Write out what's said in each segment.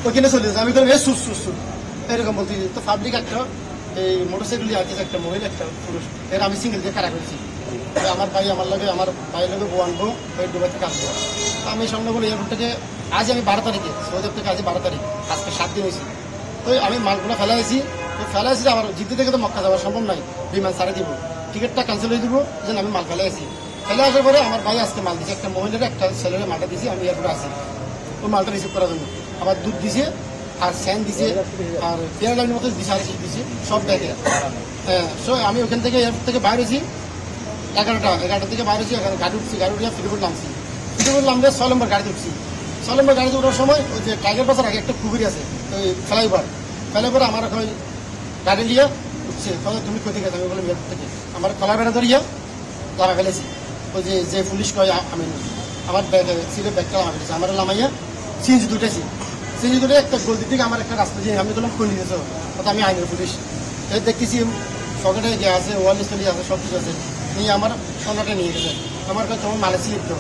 ওইখানে চলে যাচ্ছে। আমি বললাম এ সুস সুস সুস এরকম বলতে তো পাবলিক একটা এই মোটরসাইকেল দিয়ে আসছে একটা মহিলা একটা পুরুষ এর আমি সিঙ্গেল দিয়ে কারা করেছি। আমার ভাই আমার লাগে আমার ভাইয়ের লাগে বউ আনবো ওই দুবাই থেকে আসবো। আমি সামনে বলি এয়ারপোর্ট থেকে আজ আমি 12 তারিখে সৌদি থেকে আজ 12 তারিখ আজকে 7 দিন হয়েছি। তো আমি মালগুলো ফেলাইছি তো ফেলাইছি আমার জিদ্দি থেকে তো মক্কা যাওয়া সম্ভব নাই, বিমান ছাড়ে দিব, টিকিটটা ক্যান্সেল হয়ে দিব, যেন আমি মাল ফেলাইছি। ফেলে আসার পরে আমার ভাই আজকে মাল দিয়েছে একটা মহিলার একটা ছেলের মালটা দিয়েছি, আমি এয়ারপোর্টে আসি ওই মালটা রিসিভ করার জন্য। আবার দুধ দিছে আর স্যান দিছে আর পেয়ার লাইনের মতো দিছে আর কিছু দিছে সব ব্যাগে। হ্যাঁ সো আমি ওখান থেকে এয়ারপোর্ট থেকে বাইরে হয়েছি 11টা থেকে বাইরে হয়েছি, গাড়ি উঠছি, গাড়ি উঠে ফিরোপুর নামছি, ফিরোপুর নামলে 6 নম্বর গাড়িতে উঠছি। 6 নম্বর গাড়িতে ওঠার সময় ওই যে টাইগার বাজার আগে একটা কুবির আছে ওই ফ্লাইওভার আমার ওই গাড়ি নিয়ে উঠছে, তুমি কোথায় গেছো? আমি বললাম এয়ারপোর্ট থেকে। আমার কলা বেড়া ধরিয়া লামা ফেলেছি ওই যে পুলিশ কয় আমি আমার ব্যাগ সিলের ব্যাগটা লামা ফেলেছি, আমার লামাইয়া সিএনজি দুটেছি। সিএনজি দুটো একটা গলদি থেকে আমার একটা রাস্তা দিয়ে আমি বললাম কোন দিয়েছো, অর্থাৎ আমি আইনের পুলিশ দেখতেছি সকেটে যে আছে ওয়াল স্টলি আছে সব কিছু আছে, নিয়ে আমার সোনাটা নিয়ে গেছে। আমার কাছে তোমার মালে স্লিপ তো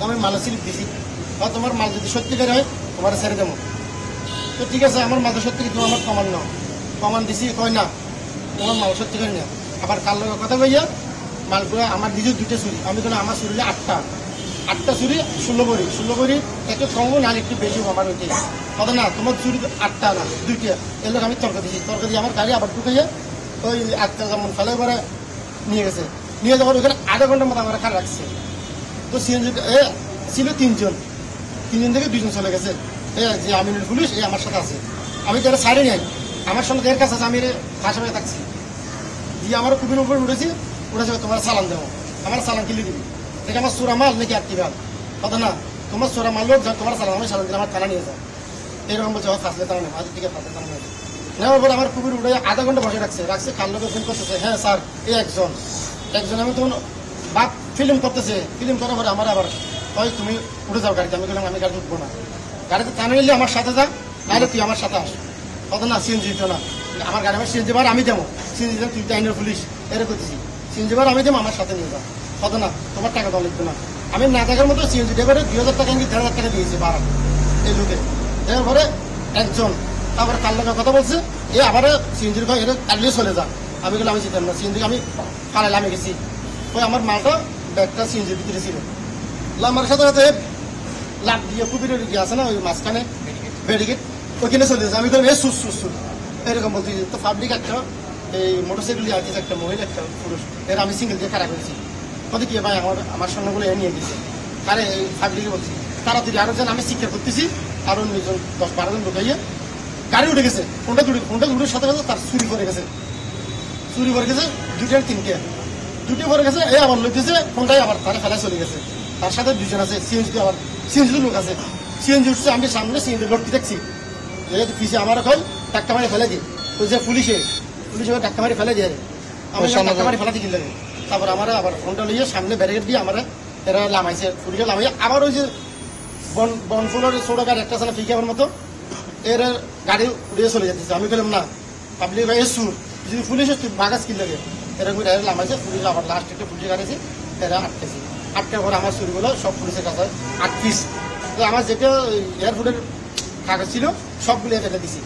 আমি মালে স্লিপ দিছি, বা তোমার মাল যদি সত্যিকার হয় তোমার ছেড়ে দেবো। তো ঠিক আছে আমার মাল সত্যি তুমি আমার কমান নাও, কমান দিছি কয় না তোমার মাল সত্যিকার না। আবার কার লোকের কথা কইয়া মালগুলো আমার নিজের দুটো চুরি, আমি বললাম আমার চুরি 8টা চুরি 16 ভরি একটু কম না একটু বেশি আমার ওইটাই কথা না, তোমার চুরি 8টা না 2টা। এর লোক আমি তর্ক দিয়ে আমার গাড়ি আবার ঢুকাইয়া ওই 8টা যেমন ফেলে পরে নিয়ে গেছে। নিয়ে যাওয়ার ওখানে আধা ঘন্টার মতো আমার খারাপ রাখছে। তো সিএনজি ছিল 3জন থেকে 2জন চলে গেছে। যে আমিনুল পুলিশ আমার সাথে আছে, আমি যারা সাইডে নাই আমার সঙ্গে এর কাছে আছে, আমি পাশাপাশি থাকছি। দিয়ে আমার কুপির উপর উঠেছি তোমার সালাম দেবো, আমার সালাম কিনে দিবি দেখে আমার চোরা মাল নাকি আটটি মাল কথা না, তোমার চোরা মাল লোক তোমার সালাম আমি সালাম দিলে আমার থানা নিয়ে যাও এরকম বলছে আমার ফাঁসলে তারা নেই আজ থেকে ফাঁসলে তারা নেই। নেওয়ার পর আমার কুপির উঠে আধা ঘন্টা বসে রাখছে খাল লোকে ফোন করতেছে, হ্যাঁ স্যার এই একজন আমি তখন বাপ ফিল্ম করতেছে, ফিল্ম করার পরে আমার আবার হয় তুমি উঠে যাও গাড়িতে। আমি বললাম আমি গাড়িতে উঠবো না, গাড়িতে টানা নিলে আমার সাথে যা, নাহলে তুই আমার সাথে আস কথা না। সিএনজি দিত না আমার গাড়ি, আমার সিএনজি বার আমি দেবো, সিএনজি তুই আইনের পুলিশ এর করতেছি, সিএনজি বার আমি দেবো আমার সাথে নিয়ে যাও কথা না, তোমার টাকা দেওয়া লিখবে না। আমি না থাকার মতো সিএনজি ড্রাইভারে 2000 টাকা কি 1500 টাকা দিয়েছে ভাড়া এই লোকে। দেওয়ার পরে একজন তারপরে কার লোকের কথা বলছে এ আবার সিএনজির ভাই এটা কাটলিয়ে চলে যা। আমি বললাম আমি চিন্তা না, সিএনজি আমি ফালাইলে আমি গেছি ওই আমার মালটা ব্যাগটা সিএনজির ভিতরে ছিল। আমার সাথে সাথে লাভ দিয়ে কুপির গিয়ে আছে না ওই মাঝখানে ব্যারিকেড ওইখানে চলে যাচ্ছে। আমি বললাম এ সুস সুস সুস এরকম বলতে তো পাবলিক একটা এই মোটরসাইকেল দিয়ে আসছে একটা মহিলা একটা পুরুষ এর আমি সিঙ্গেল দিয়ে কারা করেছি। কত কি ভাই আমার সঙ্গেগুলো এ নিয়ে গেছে কারে এই পাবলিকে বলছি তাড়াতাড়ি আরো যেন আমি শিক্ষা করতেছি আরো 10-12 জন ঢুকাইয়ে গাড়ি উঠে গেছে। ফোনটা দুটোর সাথে সাথে তার চুরি করে গেছে 2টা পরে গেছে এই আবার লইতেছে ফোনটাই আবার তারা ফেলায় চলে গেছে। তার সাথে 2জন আছে সিএনজি আবার সিএনজি লোক আছে, সিএনজি উঠছে আমি সামনে সিএনজি লোকটি দেখছি পিছিয়ে আমার কল টাক্কা মারি ফেলে দিই ওই যে পুলিশে টাক্কা মারি ফেলে দিয়ে আমি টাক্কা মারি ফেলাতে কিনলে। তারপর আমার আবার ফোনটা লইয়ে সামনে ব্যারিকেড দিয়ে আমার এরা লামাইছে পুলিশে লামাইছে। আবার ওই যে বনফুলের ছোট গাড়ি একটা আছে না ফিকাবার মতো এর গাড়ি উড়িয়ে চলে যাচ্ছে। আমি বললাম না পাবলিক ভাই সুর যদি পুলিশে বাগাজ কিনলে এরকম লামাইছে পুলিশ আবার লাস্ট একটা পুলিশে গাড়িছে এরা আটকেছে। আটকার পরে আমার চুরিগুলো সব পুলিশের কাছে 8 পিস আমার যেটা এয়ারপোর্টের কাগজ ছিল সবগুলো ফেলে দিছি।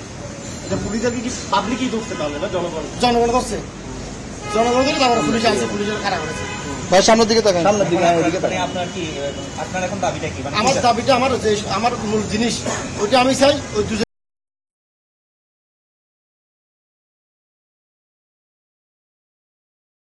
পুলিশকে কি পাবলিকই ধরছে তাহলে না জনগণ করছে জনগণ করে তারপরে পুলিশ আসছে পুলিশের খারাপ করেছে। ভাই সামনের দিকে তাকান। আপনার এখন দাবিটা কি? আমার দাবিটা আমার মূল জিনিস ওইটা আমি চাই ওই